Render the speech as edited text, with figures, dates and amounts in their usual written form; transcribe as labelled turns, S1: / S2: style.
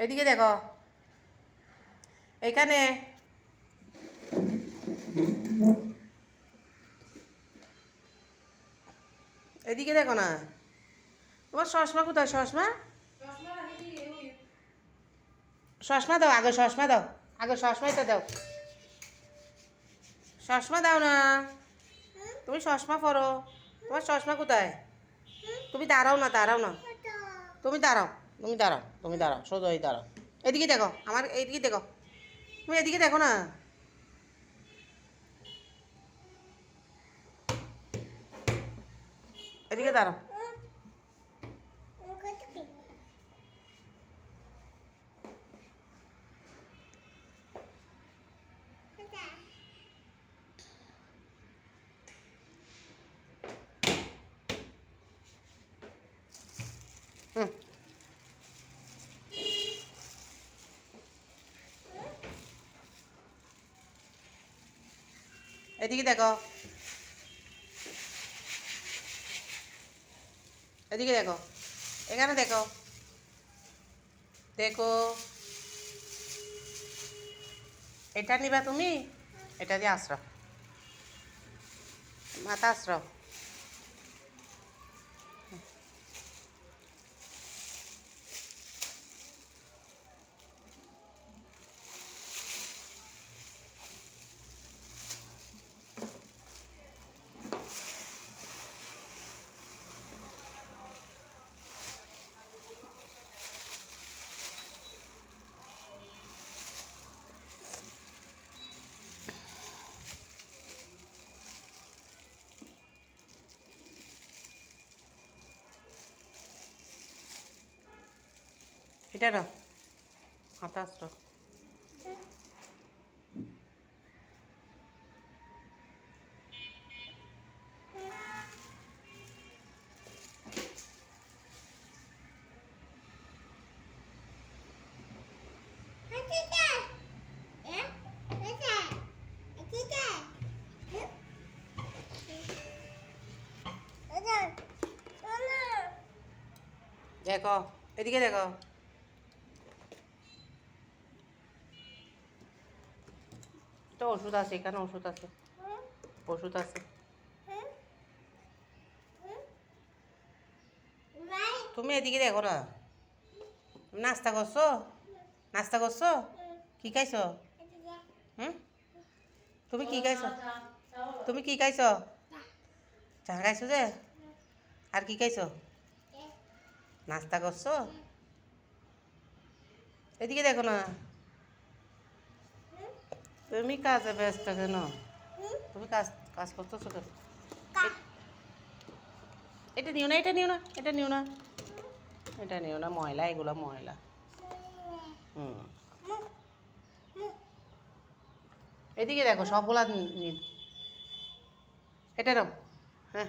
S1: এদিকে দেখো, এখানে এদিকে দেখো না। তোমার চশমা কোথায়? চশমা চশমা দাও, আগে চশমা দাও, আগে চশমাই তো দাও। চশমা দাও না, তুমি চশমা পরো। তোমার চশমা কোথায়? তুমি দাঁড়াও না, দাঁড়াও না, তুমি দাঁড়াও, তুমি দাঁড়াও, তুমি দাঁড়াও, সোজা হয়ে দাঁড়াও। এদিকে দেখো, আমার এইদিকে দেখো, তুমি এদিকে দেখো না। এদিকে দাঁড়াও। হুম, এদিকে দেখো, এদিকে দেখো, এখানে দেখো, দেখো। এটা নিবা তুমি? এটা দিয়ে আশ্রয়, মাথা আশ্রয়। এটা নাও, মাথা আশ্রয়। দেখো, এদিকে দেখো, তো ওষুধ আছে, এখানে ওষুধ আছে, ওষুধ আছে। তুমি এদিকে দেখো না। নাস্তা করছো? নাস্তা করছো? কি খাইছো? হুম, তুমি কি খাইছো? তুমি কি খাইছো? চা খাইছো যে? আর কি খাইছো? নাস্তা করছো? এদিকে দেখো না। তুমি কাজে ব্যস্ত কেন? তুমি কাজ কাজ করতেছো কেন? এটা নিও না, এটা নিও না, এটা নিও না, এটা নিও না, ময়লা, এগুলো ময়লা। হুম, এদিকে দেখো, সবগুলা এটা নাও। হ্যাঁ।